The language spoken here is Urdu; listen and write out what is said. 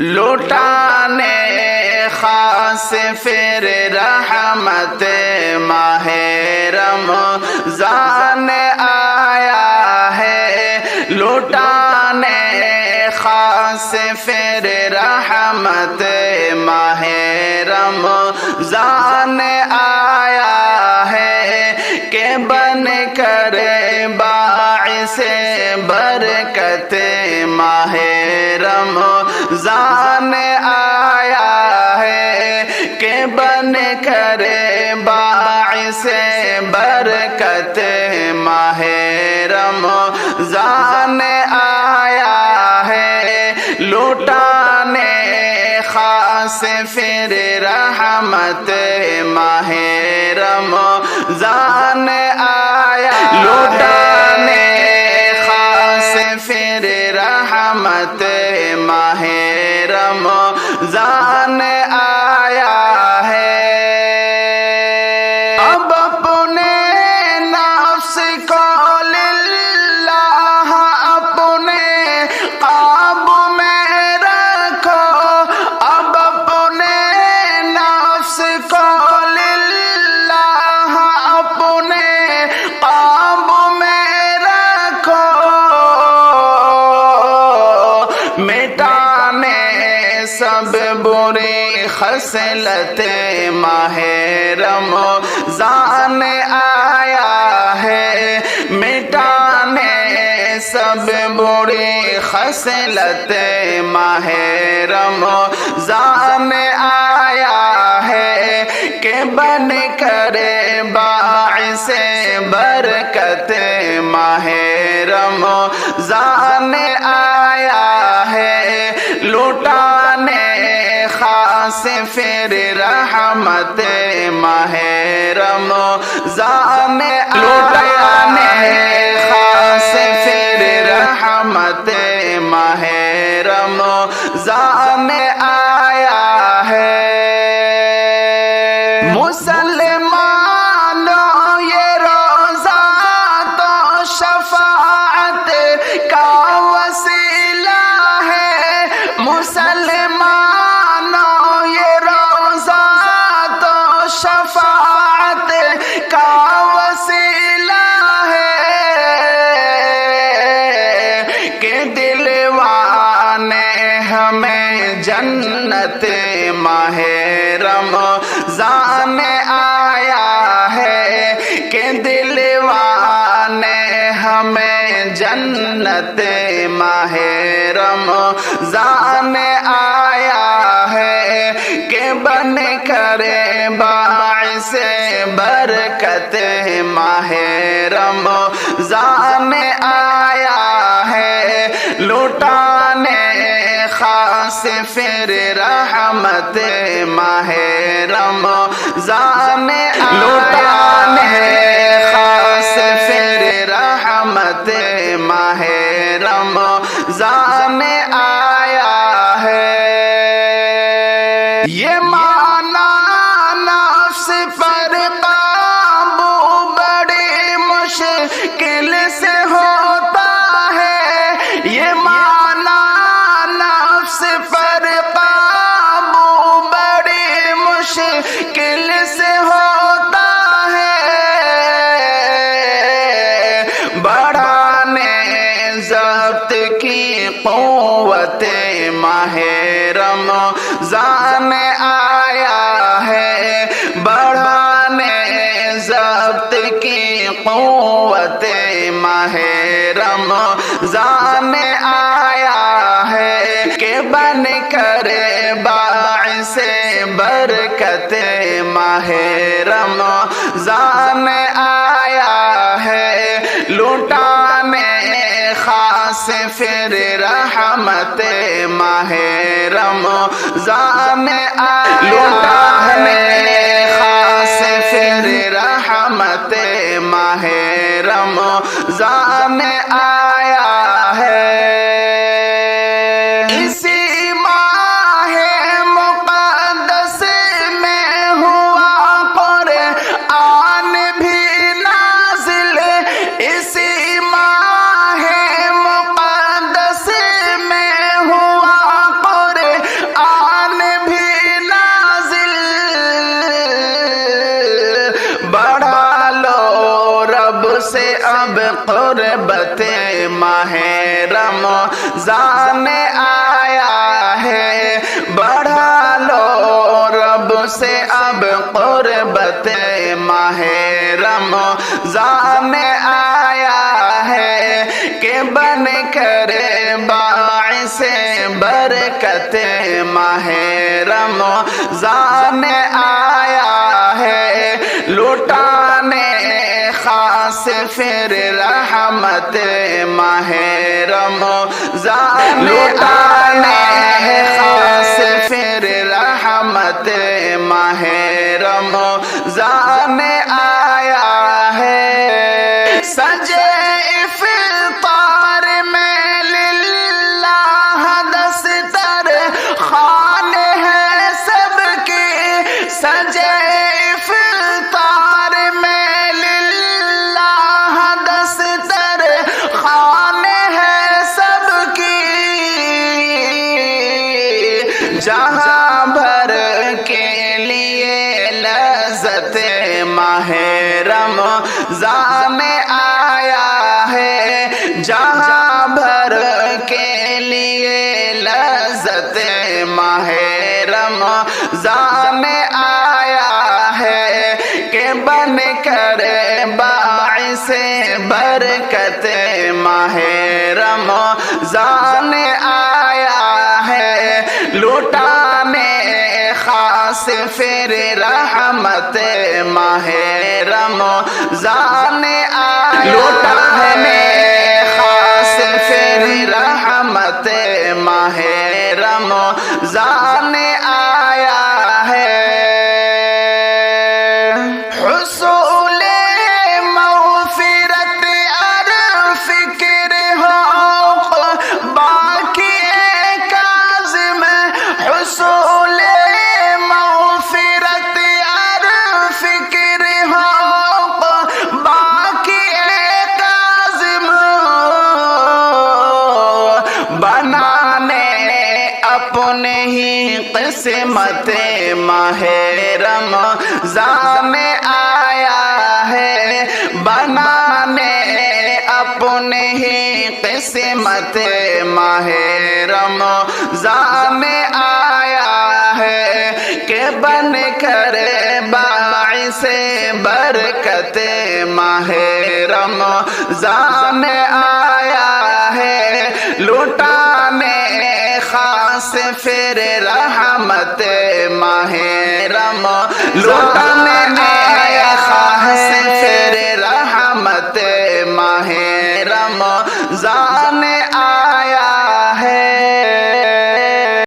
لٹانے خاص پھر رحمت ماہ رمضان آیا ہے، لٹانے خاص پھر رحمت ماہ رمضان آیا ہے، کہ بن کر باعث برکت ماہ رمضان آیا ہے، کہ بن کر باعث برکت ماہ رمضان آیا ہے، لٹانے خاص پھر رحمت ماہ رمضان آیا، لٹانے خاص پھر رحمت ماہ رمضان آیا ہے۔ اب اپنے نفس کو للہ اپنے قابو میں رکھو، اب اپنے نفس کو للہ اپنے قابو میں رکھو، مٹانے سب بری خصلت ماہ رمضان آیا ہے، مٹانے سب بری خصلت ماہ رمضان آیا ہے، کہ بن کر باعث برکت ماہ رمضان آیا ہے، لٹانے خاص پھر رحمت ماہ رمضان لٹانے خاص پھر رحمت ماہ رمضان آیا ہے۔ مسلمانوں یہ روزہ تو شفاعت کا وسیلہ ہے، مسلمانوں یہ روزہ تو شفاعت کا وسیلہ ہے، کہ دلوانے ہمیں جنت ماہ رمضان آیا ہے، کہ دلوانے ہمیں جنت ماہ رمضان آیا ہے، کہ بن کر باعث برکت ماہ رمضان آیا ہے، لٹانے خاص پھر رحمت ماہ رمضان لٹانے خاص پھر رحمت ماہ رمضان آیا ہے۔ یہ مانا نفس پر قابو بڑی مشکل سے ہوتا ہے، یہ مانا نفس پر قابو بڑی مشکل سے ہوتا ہے، بڑھانے ضبط کی قوت ماہ رمضان آیا ہے، بڑھانے ضبط کی قوت ماہ رمضان آیا ہے، کہ بن کر باعث برکت ماہ رمضان آیا ہے، لٹانے خاص پھر رحمت ماہ رمضان آیا، لٹانے خاص پھر رحمت ماہ رمضان آیا ہے۔ اسی ماہ مقدس میں ہوا قرآن بھی نازل، اسی ماہ مقدس میں ہوا قرآن اب قربت ماہ رمضان آیا ہے، بڑھا لو رب سے اب قربت ماہ رمضان آیا ہے، کہ بن کر باعث برکت ماہ رمضان آیا ہے، لٹانے خاص پھر رحمت ماہ رمضان لٹانے خاص پھر رحمت ماہ رمضان آیا ہے، سجے افطار میں للہ دستر خوان ہے سب کی، سجے افطار میں للہ دستر خوان ہے سب کی، جہاں بھر کے لیے لذت ماہ رمضان آیا ہے، جہاں بھر کے لیے لذت ماہ رمضان آیا ہے، کہ بن کر باعث برکت ماہ رمضان آیا ہے، لٹانے خاص پھر رحمت ماہ رمضان آیا، لٹانے خاص پھر رحمت ماہ رمضان آیا ہے، حصول مغفرت اور فکر ہو باقی کاظم، حصول مغفرت اور فکر ہو باقی کاظم، بنانے اپنے ہی قسمت ماہ رمضان آیا ہے، بنانے اپنے ہی قسمت ماہ رمضان آیا ہے، کہ بن کر باعث برکت ماہ رمضان آیا ہے، لٹانے خاص پھر رحمت ماہ رمضان، لٹانے خاص پھر رحمت ماہ رمضان